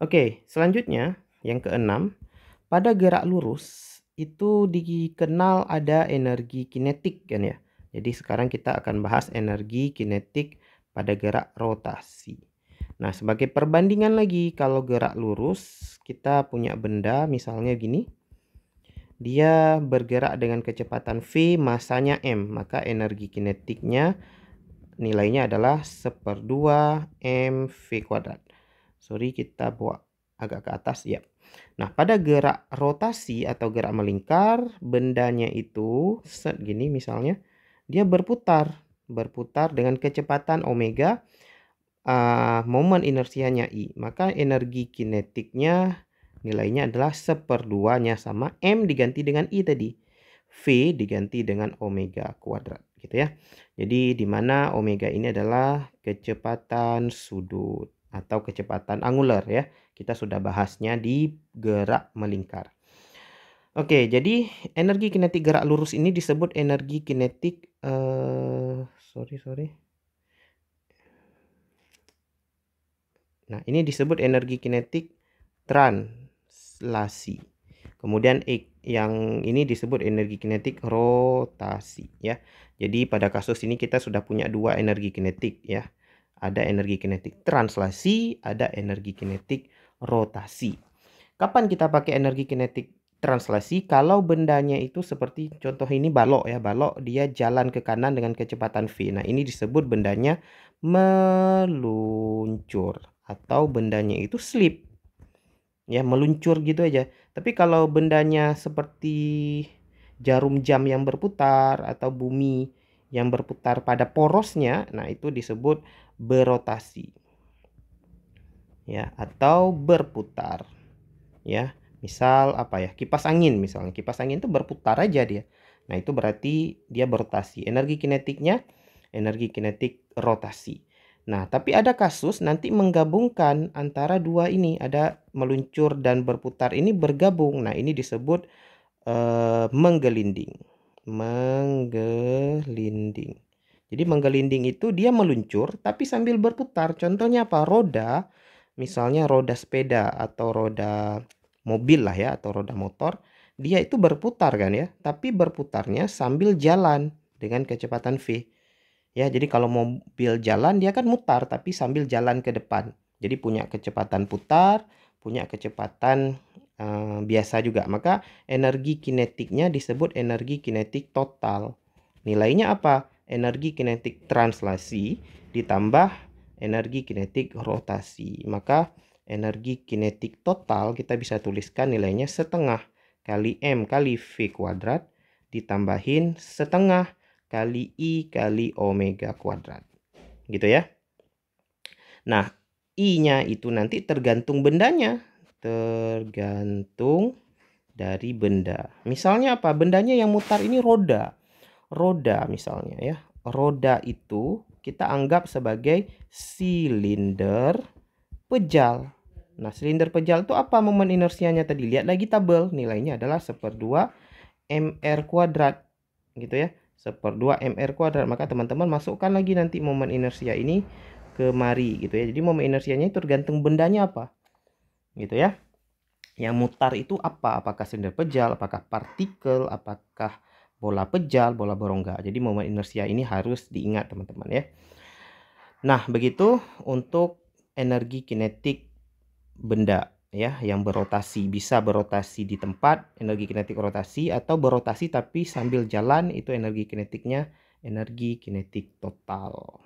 Oke, selanjutnya yang keenam, pada gerak lurus itu dikenal ada energi kinetik kan ya. Jadi sekarang kita akan bahas energi kinetik pada gerak rotasi. Nah, sebagai perbandingan lagi, kalau gerak lurus kita punya benda misalnya gini. Dia bergerak dengan kecepatan V, masanya M, maka energi kinetiknya nilainya adalah 1/2 mv kuadrat. Sorry, kita bawa agak ke atas ya. Nah, pada gerak rotasi atau gerak melingkar, bendanya itu set gini misalnya, dia berputar dengan kecepatan omega, momen inersianya I. Maka energi kinetiknya nilainya adalah 1/2-nya sama M diganti dengan I tadi. V diganti dengan omega kuadrat gitu ya. Jadi di mana omega ini adalah kecepatan sudut atau kecepatan angular ya. Kita sudah bahasnya di gerak melingkar. Oke, jadi energi kinetik gerak lurus ini disebut energi kinetik sorry. Nah, ini disebut energi kinetik translasi. Kemudian yang ini disebut energi kinetik rotasi ya. Jadi pada kasus ini kita sudah punya dua energi kinetik ya. Ada energi kinetik translasi, ada energi kinetik rotasi. Kapan kita pakai energi kinetik translasi? Kalau bendanya itu seperti contoh ini balok ya. Balok dia jalan ke kanan dengan kecepatan V. Nah, ini disebut bendanya meluncur atau bendanya itu slip. Ya, meluncur gitu aja. Tapi kalau bendanya seperti jarum jam yang berputar atau bumi yang berputar pada porosnya, nah itu disebut berotasi. Ya, atau berputar. Ya, misal apa ya? Kipas angin misalnya. Kipas angin itu berputar aja dia. Nah, itu berarti dia berotasi. Energi kinetiknya energi kinetik rotasi. Nah, tapi ada kasus nanti menggabungkan antara dua ini, ada meluncur dan berputar ini bergabung. Nah, ini disebut menggelinding. Menggelinding. Jadi menggelinding itu dia meluncur tapi sambil berputar. Contohnya apa? Roda, misalnya roda sepeda atau roda mobil lah ya, atau roda motor, dia itu berputar kan ya, tapi berputarnya sambil jalan dengan kecepatan V. Ya, jadi kalau mobil jalan dia kan mutar tapi sambil jalan ke depan. Jadi punya kecepatan putar, punya kecepatan biasa juga. Maka energi kinetiknya disebut energi kinetik total. Nilainya apa? Energi kinetik translasi ditambah energi kinetik rotasi. Maka energi kinetik total kita bisa tuliskan nilainya setengah kali M kali V kuadrat ditambahin setengah kali I kali omega kuadrat. Gitu ya. Nah, I-nya itu nanti tergantung bendanya. Tergantung dari benda. Misalnya apa? Bendanya yang mutar ini roda. Roda misalnya ya. Roda itu kita anggap sebagai silinder pejal. Nah, silinder pejal itu apa momen inersianya tadi? Lihat lagi tabel. Nilainya adalah 1/2 mr kuadrat. Gitu ya. 1/2 mr kuadrat. Maka teman-teman masukkan lagi nanti momen inersia ini kemari gitu ya. Jadi momen inersianya itu tergantung bendanya apa. Gitu ya. Yang mutar itu apa? Apakah silinder pejal, apakah partikel, apakah bola pejal, bola berongga. Jadi momen inersia ini harus diingat teman-teman ya. Nah, begitu untuk energi kinetik benda ya yang berotasi. Bisa berotasi di tempat, energi kinetik rotasi, atau berotasi tapi sambil jalan, itu energi kinetiknya energi kinetik total.